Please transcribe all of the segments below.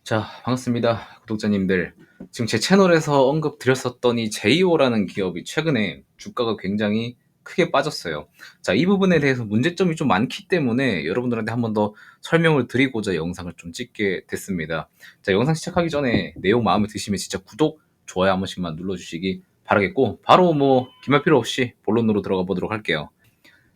자, 반갑습니다. 구독자님들. 지금 제 채널에서 언급드렸었던 이 제이오라는 기업이 최근에 주가가 굉장히 크게 빠졌어요. 자, 이 부분에 대해서 문제점이 좀 많기 때문에 여러분들한테 한 번 더 설명을 드리고자 영상을 좀 찍게 됐습니다. 자, 영상 시작하기 전에 내용 마음에 드시면 진짜 구독, 좋아요 한 번씩만 눌러주시기 바라겠고, 바로 뭐 기말 필요 없이 본론으로 들어가 보도록 할게요.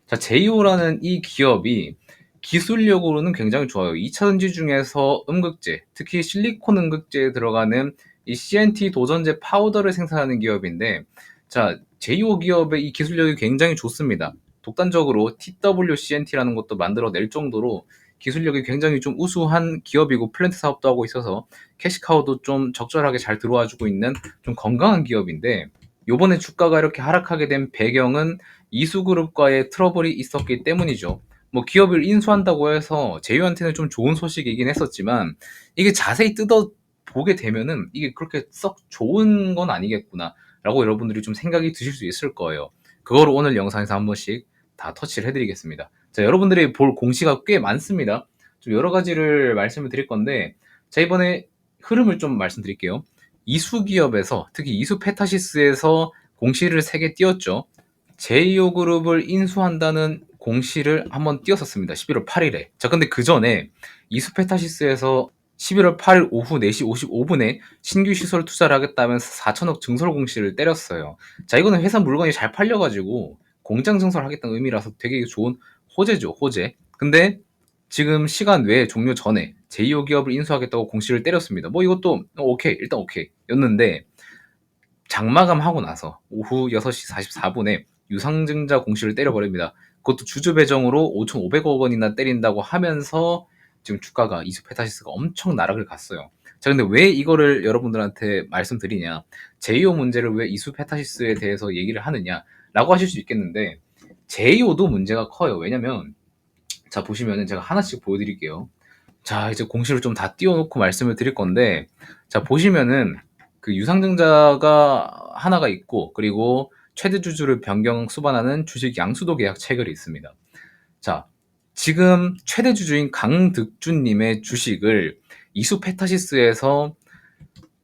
자, 제이오라는 이 기업이 기술력으로는 굉장히 좋아요. 2차 전지 중에서 음극재, 특히 실리콘 음극재에 들어가는 이 CNT 도전제 파우더를 생산하는 기업인데, 자, 제이오 기업의 이 기술력이 굉장히 좋습니다. 독단적으로 TWCNT라는 것도 만들어낼 정도로 기술력이 굉장히 좀 우수한 기업이고 플랜트 사업도 하고 있어서 캐시카우도 좀 적절하게 잘 들어와주고 있는 좀 건강한 기업인데, 요번에 주가가 이렇게 하락하게 된 배경은 이수그룹과의 트러블이 있었기 때문이죠. 뭐 기업을 인수한다고 해서 제휴한테는 좀 좋은 소식이긴 했었지만, 이게 자세히 뜯어 보게 되면은 이게 그렇게 썩 좋은 건 아니겠구나 라고 여러분들이 좀 생각이 드실 수 있을 거예요. 그거를 오늘 영상에서 한 번씩 다 터치를 해드리겠습니다. 자, 여러분들이 볼 공시가 꽤 많습니다. 좀 여러 가지를 말씀을 드릴 건데, 자, 이번에 흐름을 좀 말씀드릴게요. 이수기업에서, 특히 이수페타시스에서 공시를 3개 띄웠죠. 제이오그룹을 인수한다는 공시를 한번 띄웠었습니다. 11월 8일에. 자, 근데 그 전에 이수페타시스에서 11월 8일 오후 4시 55분에 신규 시설 투자를 하겠다면서 4천억 증설 공시를 때렸어요. 자, 이거는 회사 물건이 잘 팔려가지고 공장 증설하겠다는 의미라서 되게 좋은 호재죠, 호재. 근데 지금 시간 외에 종료 전에 제이오 기업을 인수하겠다고 공시를 때렸습니다. 뭐 이것도 오케이, 일단 오케이 였는데, 장마감하고 나서 오후 6시 44분에 유상증자 공시를 때려버립니다. 그것도 주주 배정으로 5,500억 원이나 때린다고 하면서 지금 주가가 이수페타시스가 엄청 나락을 갔어요. 자, 근데 왜 이거를 여러분들한테 말씀드리냐, 제이오 문제를 왜 이수페타시스에 대해서 얘기를 하느냐 라고 하실 수 있겠는데, 제이오도 문제가 커요. 왜냐면, 자, 보시면은 제가 하나씩 보여드릴게요. 자, 이제 공시를 좀 다 띄워놓고 말씀을 드릴 건데, 자, 보시면은 그 유상증자가 하나가 있고, 그리고 최대 주주를 변경 수반하는 주식 양수도 계약 체결이 있습니다. 자, 지금 최대 주주인 강득준님의 주식을 이수페타시스에서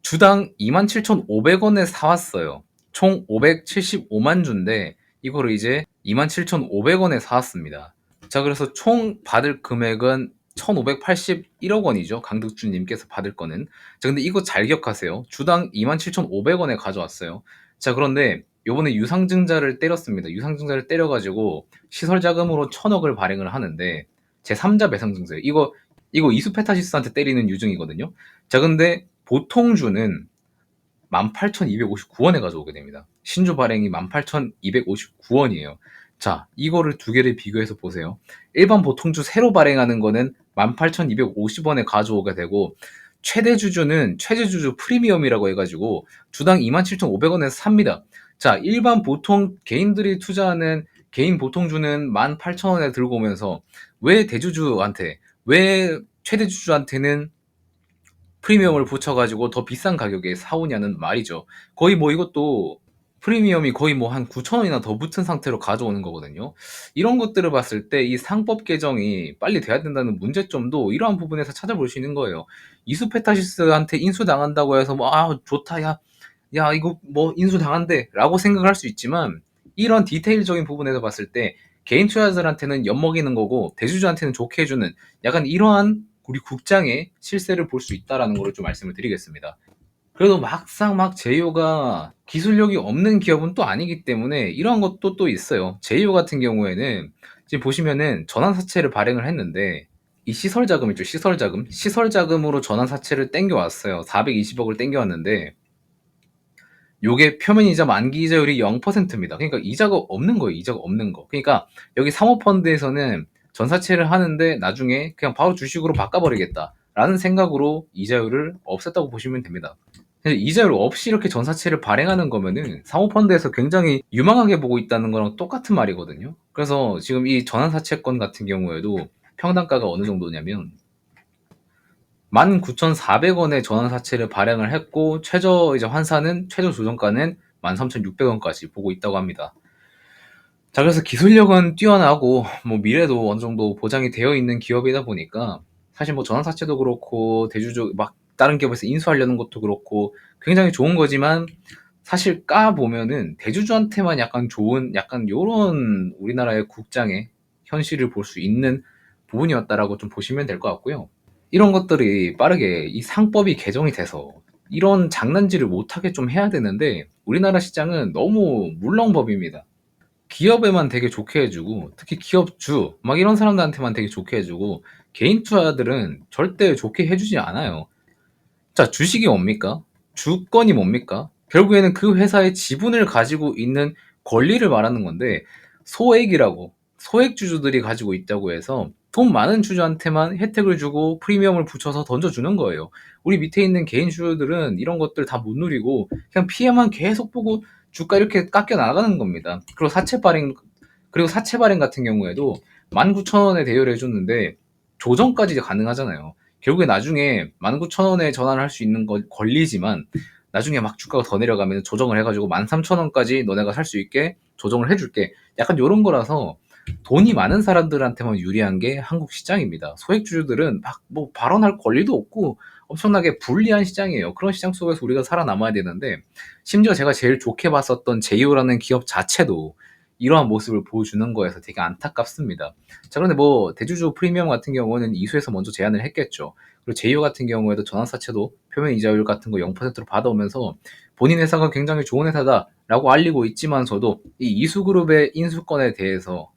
주당 27,500원에 사왔어요. 총 575만 주인데, 이거를 이제 27,500원에 사왔습니다. 자, 그래서 총 받을 금액은 1,581억 원이죠. 강득준님께서 받을 거는. 자, 근데 이거 잘 기억하세요. 주당 27,500원에 가져왔어요. 자, 그런데 요번에 유상증자를 때렸습니다. 유상증자를 때려가지고 시설자금으로 1,000억을 발행을 하는데, 제3자 배상증세. 이거 이수페타시스한테 때리는 유증이거든요. 자, 근데 보통주는 18,259원에 가져오게 됩니다. 신주 발행이 18,259원이에요. 자, 이거를 두 개를 비교해서 보세요. 일반 보통주 새로 발행하는 거는 18,250원에 가져오게 되고, 최대 주주는 최대 주주 프리미엄이라고 해가지고 주당 27,500원에서 삽니다. 자, 일반 보통 개인들이 투자하는 개인 보통주는 18,000원에 들고 오면서 왜 대주주한테, 왜 최대 주주한테는 프리미엄을 붙여가지고 더 비싼 가격에 사오냐는 말이죠. 거의 뭐 이것도 프리미엄이 거의 뭐 한 9,000원이나 더 붙은 상태로 가져오는 거거든요. 이런 것들을 봤을 때 이 상법 개정이 빨리 돼야 된다는 문제점도 이러한 부분에서 찾아볼 수 있는 거예요. 이수페타시스한테 인수당한다고 해서 뭐, 아, 좋다, 야, 이거 뭐 인수당한대 라고 생각을 할 수 있지만, 이런 디테일적인 부분에서 봤을 때 개인 투자자들한테는 엿먹이는 거고 대주주한테는 좋게 해주는, 약간 이러한 우리 국장의 실세를 볼 수 있다라는 걸 좀 말씀을 드리겠습니다. 그래도 막상 막 제이오가 기술력이 없는 기업은 또 아니기 때문에 이러한 것도 또 있어요. 제이오 같은 경우에는 지금 보시면은 전환사채를 발행을 했는데, 이 시설자금 있죠, 시설자금으로 전환사채를 땡겨왔어요. 420억을 땡겨왔는데, 요게 표면이자 만기 이자율이 0%입니다. 그러니까 이자가 없는 거예요. 이자가 없는 거. 그러니까 여기 사모펀드에서는 전사채를 하는데 나중에 그냥 바로 주식으로 바꿔버리겠다라는 생각으로 이자율을 없앴다고 보시면 됩니다. 이자율 없이 이렇게 전사채를 발행하는 거면은 사모펀드에서 굉장히 유망하게 보고 있다는 거랑 똑같은 말이거든요. 그래서 지금 이 전환사채권 같은 경우에도 평단가가 어느 정도냐면 19,400원의 전환사채를 발행을 했고, 최저 이제 환산은, 최저 조정가는 13,600원까지 보고 있다고 합니다. 자, 그래서 기술력은 뛰어나고 뭐 미래도 어느 정도 보장이 되어 있는 기업이다 보니까, 사실 뭐 전환사채도 그렇고 대주주 막 다른 기업에서 인수하려는 것도 그렇고 굉장히 좋은 거지만 사실 까보면은 대주주한테만 약간 좋은 약간 요런 우리나라의 국장의 현실을 볼 수 있는 부분이었다라고 좀 보시면 될 것 같고요. 이런 것들이 빠르게 이 상법이 개정이 돼서 이런 장난질을 못하게 좀 해야 되는데 우리나라 시장은 너무 물렁법입니다. 기업에만 되게 좋게 해주고 특히 기업주 막 이런 사람들한테만 되게 좋게 해주고 개인 투자들은 절대 좋게 해주지 않아요. 자, 주식이 뭡니까? 주권이 뭡니까? 결국에는 그 회사의 지분을 가지고 있는 권리를 말하는 건데 소액이라고 소액 주주들이 가지고 있다고 해서 돈 많은 주주한테만 혜택을 주고 프리미엄을 붙여서 던져주는 거예요. 우리 밑에 있는 개인 주주들은 이런 것들 다 못 누리고 그냥 피해만 계속 보고 주가 이렇게 깎여 나가는 겁니다. 그리고 사채 발행 같은 경우에도 19,000원에 대여를 해줬는데 조정까지 가능하잖아요. 결국에 나중에 19,000원에 전환할 수 있는 건 권리지만 나중에 막 주가가 더 내려가면 조정을 해가지고 13,000원까지 너네가 살 수 있게 조정을 해줄게. 약간 이런 거라서 돈이 많은 사람들한테만 유리한 게 한국 시장입니다. 소액주주들은 막 뭐 발언할 권리도 없고 엄청나게 불리한 시장이에요. 그런 시장 속에서 우리가 살아남아야 되는데 심지어 제가 제일 좋게 봤었던 제이오라는 기업 자체도 이러한 모습을 보여주는 거여서 되게 안타깝습니다. 자, 그런데 뭐 대주주 프리미엄 같은 경우는 이수에서 먼저 제안을 했겠죠. 그리고 제이오 같은 경우에도 전환사채도 표면 이자율 같은 거 0%로 받아오면서 본인 회사가 굉장히 좋은 회사다라고 알리고 있지만서도 이 이수그룹의 인수권에 대해서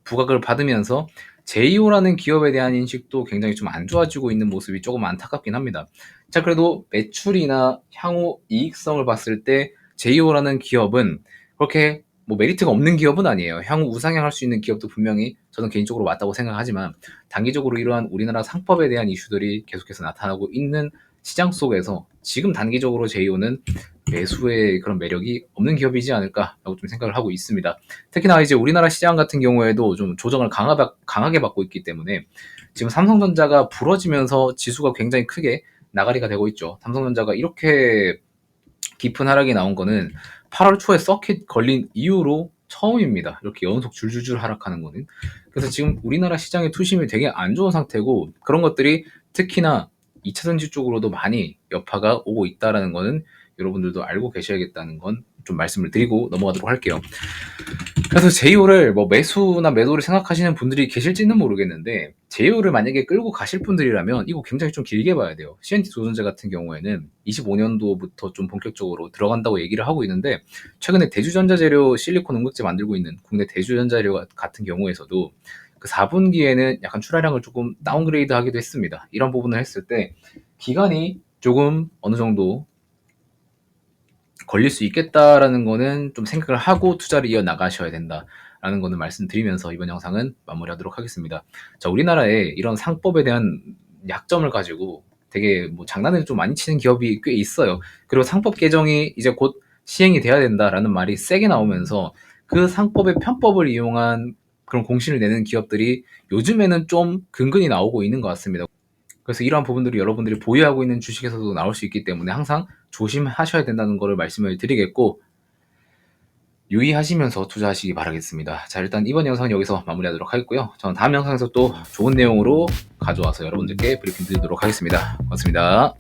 부각을 받으면서 제이오라는 기업에 대한 인식도 굉장히 좀 안 좋아지고 있는 모습이 조금 안타깝긴 합니다. 자, 그래도 매출이나 향후 이익성을 봤을 때 제이오라는 기업은 그렇게 뭐 메리트가 없는 기업은 아니에요. 향후 우상향할 수 있는 기업도 분명히 저는 개인적으로 맞다고 생각하지만 단기적으로 이러한 우리나라 상법에 대한 이슈들이 계속해서 나타나고 있는 시장 속에서 지금 단기적으로 제이오는 매수의 그런 매력이 없는 기업이지 않을까라고 좀 생각을 하고 있습니다. 특히나 이제 우리나라 시장 같은 경우에도 좀 조정을 강하게 받고 있기 때문에 지금 삼성전자가 부러지면서 지수가 굉장히 크게 나가리가 되고 있죠. 삼성전자가 이렇게 깊은 하락이 나온 거는 8월 초에 서킷 걸린 이후로 처음입니다. 이렇게 연속 줄줄줄 하락하는 거는. 그래서 지금 우리나라 시장의 투심이 되게 안 좋은 상태고 그런 것들이 특히나 2차전지 쪽으로도 많이 여파가 오고 있다라는 거는 여러분들도 알고 계셔야겠다는 건 좀 말씀을 드리고 넘어가도록 할게요. 그래서 제이오를 뭐 매수나 매도를 생각하시는 분들이 계실지는 모르겠는데 제이오를 만약에 끌고 가실 분들이라면 이거 굉장히 좀 길게 봐야 돼요. CNT 조선제 같은 경우에는 25년도부터 좀 본격적으로 들어간다고 얘기를 하고 있는데 최근에 대주전자재료 실리콘 응급제 만들고 있는 국내 대주전자재료 같은 경우에서도 그 4분기에는 약간 출하량을 조금 다운그레이드 하기도 했습니다. 이런 부분을 했을 때 기간이 조금 어느 정도 걸릴 수 있겠다라는 거는 좀 생각을 하고 투자를 이어 나가셔야 된다라는 거는 말씀드리면서 이번 영상은 마무리하도록 하겠습니다. 자, 우리나라에 이런 상법에 대한 약점을 가지고 되게 뭐 장난을 좀 많이 치는 기업이 꽤 있어요. 그리고 상법 개정이 이제 곧 시행이 돼야 된다라는 말이 세게 나오면서 그 상법의 편법을 이용한 그런 공신을 내는 기업들이 요즘에는 좀 근근히 나오고 있는 것 같습니다. 그래서 이러한 부분들이 여러분들이 보유하고 있는 주식에서도 나올 수 있기 때문에 항상 조심하셔야 된다는 것을 말씀을 드리겠고 유의하시면서 투자하시기 바라겠습니다. 자, 일단 이번 영상은 여기서 마무리하도록 하겠고요. 저는 다음 영상에서 또 좋은 내용으로 가져와서 여러분들께 브리핑 드리도록 하겠습니다. 고맙습니다.